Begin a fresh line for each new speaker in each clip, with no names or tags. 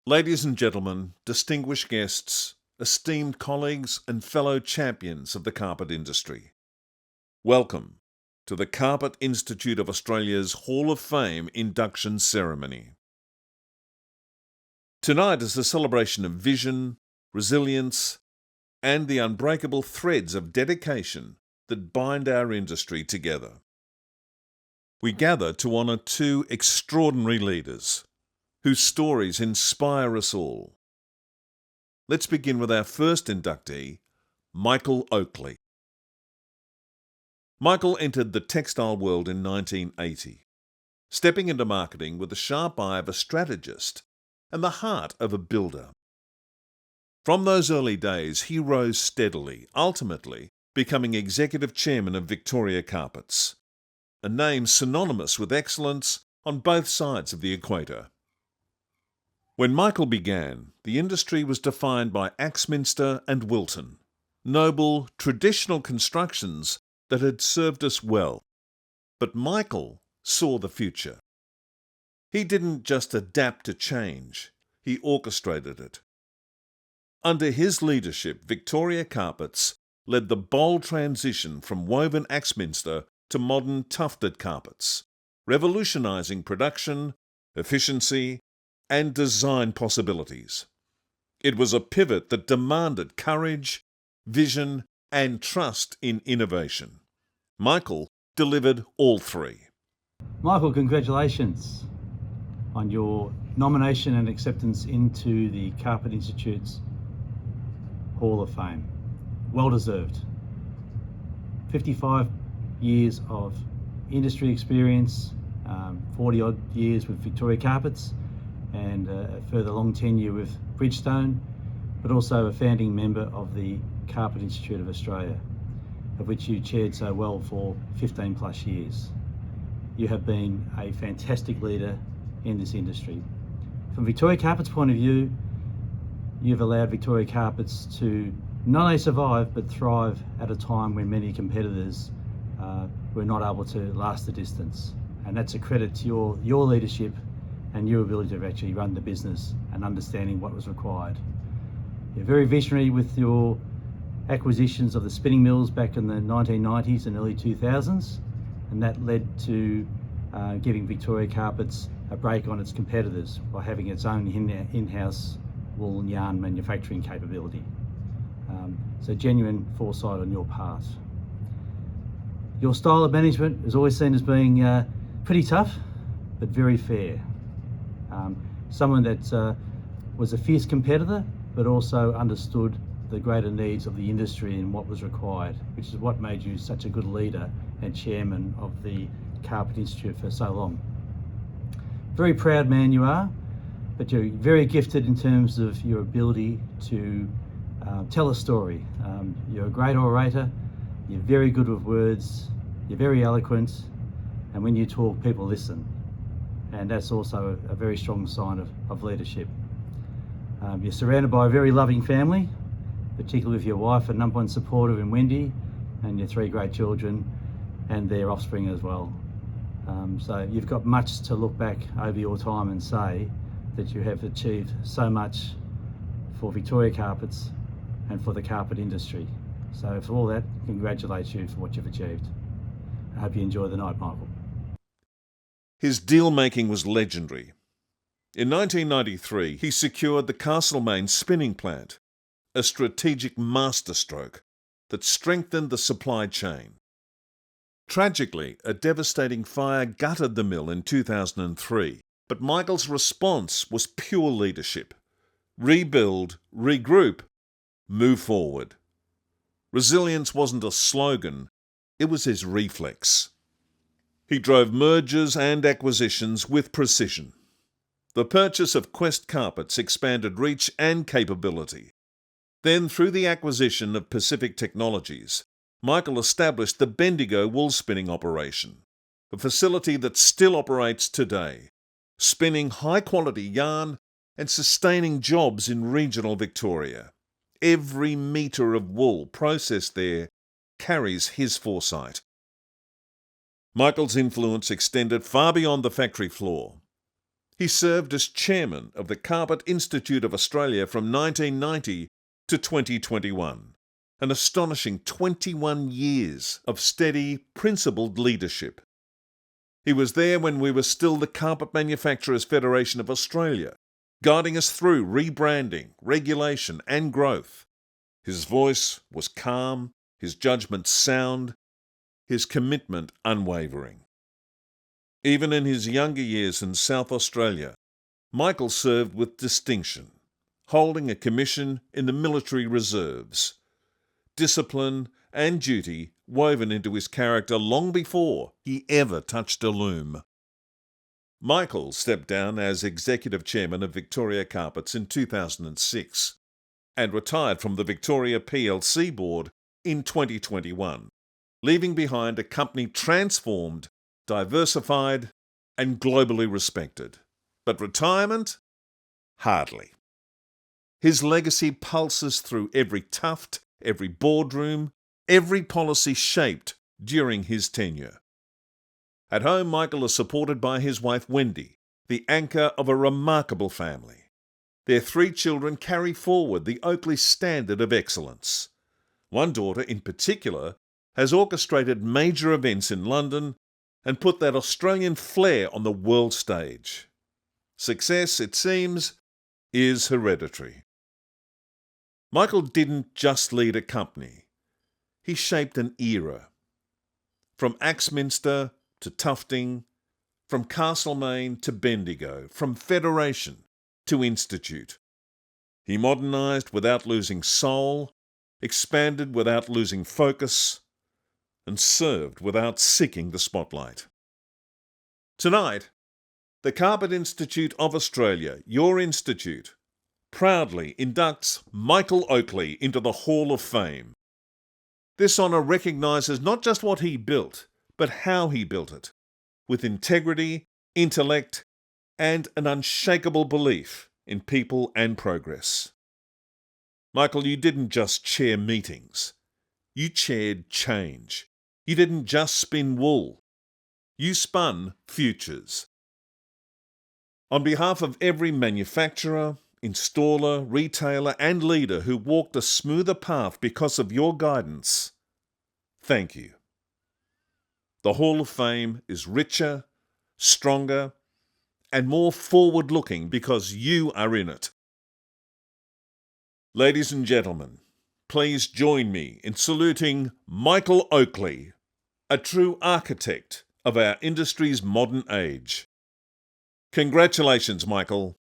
Ladies and gentlemen, distinguished guests, esteemed colleagues and fellow champions of the carpet industry, welcome to the Carpet Institute of Australia's Hall of Fame induction ceremony. Tonight is a celebration of vision, resilience, and the unbreakable threads of dedication that bind our industry together. We gather to honour two extraordinary leaders whose stories inspire us all. Let's begin with our first inductee, Michael Oakley. Michael entered the textile world in 1980, stepping into marketing with the sharp eye of a strategist and the heart of a builder. From those early days, he rose steadily, ultimately becoming executive chairman of Victoria Carpets, a name synonymous with excellence on both sides of the equator. When Michael began, the industry was defined by Axminster and Wilton, noble, traditional constructions that had served us well. But Michael saw the future. He didn't just adapt to change, he orchestrated it. Under his leadership, Victoria Carpets led the bold transition from woven Axminster to modern tufted carpets, revolutionising production, efficiency, and design possibilities. It was a pivot that demanded courage, vision, and trust in innovation. Michael delivered all three.
Michael, congratulations on your nomination and acceptance into the Carpet Institute's Hall of Fame. Well deserved. 55 years of industry experience, 40 odd years with Victoria Carpets, and a further long tenure with Bridgestone, but also a founding member of the Carpet Institute of Australia, of which you chaired so well for 15 plus years. You have been a fantastic leader in this industry. From Victoria Carpets' point of view, you've allowed Victoria Carpets to not only survive but thrive at a time when many competitors were not able to last the distance. And that's a credit to your leadership and your ability to actually run the business and understanding what was required. You're very visionary with your acquisitions of the spinning mills back in the 1990s and early 2000s, and that led to giving Victoria Carpets a break on its competitors by having its own in-house wool and yarn manufacturing capability. So genuine foresight on your part. Your style of management is always seen as being pretty tough, but very fair. Someone that was a fierce competitor, but also understood the greater needs of the industry and what was required, which is what made you such a good leader and chairman of the Carpet Institute for so long. Very proud man you are, but you're very gifted in terms of your ability to tell a story. You're a great orator, you're very good with words, you're very eloquent, and when you talk, people listen. And that's also a very strong sign of leadership. You're surrounded by a very loving family, particularly with your wife, a number one supporter in Wendy, and your three great children and their offspring as well. So you've got much to look back over your time and say that you have achieved so much for Victoria Carpets and for the carpet industry. So for all that, congratulate you for what you've achieved. I hope you enjoy the night, Michael.
His deal-making was legendary. In 1993, he secured the Castlemaine spinning plant, a strategic masterstroke that strengthened the supply chain. Tragically, a devastating fire gutted the mill in 2003, but Michael's response was pure leadership. Rebuild, regroup, move forward. Resilience wasn't a slogan, it was his reflex. He drove mergers and acquisitions with precision. The purchase of Quest Carpets expanded reach and capability. Then, through the acquisition of Pacific Technologies, Michael established the Bendigo wool spinning operation, a facility that still operates today, spinning high-quality yarn and sustaining jobs in regional Victoria. Every metre of wool processed there carries his foresight. Michael's influence extended far beyond the factory floor. He served as chairman of the Carpet Institute of Australia from 1990 to 2021, an astonishing 21 years of steady, principled leadership. He was there when we were still the Carpet Manufacturers Federation of Australia, guiding us through rebranding, regulation and growth. His voice was calm, his judgment sound, his commitment unwavering. Even in his younger years in South Australia, Michael served with distinction, holding a commission in the military reserves. Discipline and duty woven into his character long before he ever touched a loom. Michael stepped down as executive chairman of Victoria Carpets in 2006 and retired from the Victoria PLC board in 2021, leaving behind a company transformed, diversified, and globally respected. But retirement? Hardly. His legacy pulses through every tuft, every boardroom, every policy shaped during his tenure. At home, Michael is supported by his wife Wendy, the anchor of a remarkable family. Their 3 children carry forward the Oakley standard of excellence. One daughter in particular has orchestrated major events in London and put that Australian flair on the world stage. Success, it seems, is hereditary. Michael didn't just lead a company. He shaped an era. From Axminster to Tufting, from Castlemaine to Bendigo, from Federation to Institute. He modernised without losing soul, expanded without losing focus, and served without seeking the spotlight. Tonight, the Carpet Institute of Australia, your institute, proudly inducts Michael Oakley into the Hall of Fame. This honour recognises not just what he built, but how he built it, with integrity, intellect, and an unshakable belief in people and progress. Michael, you didn't just chair meetings. You chaired change. You didn't just spin wool. You spun futures. On behalf of every manufacturer, installer, retailer, and leader who walked a smoother path because of your guidance, thank you. The Hall of Fame is richer, stronger, and more forward-looking because you are in it. Ladies and gentlemen, please join me in saluting Michael Oakley, a true architect of our industry's modern age. Congratulations, Michael.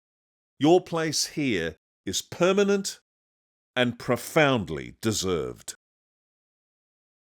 Your place here is permanent and profoundly deserved.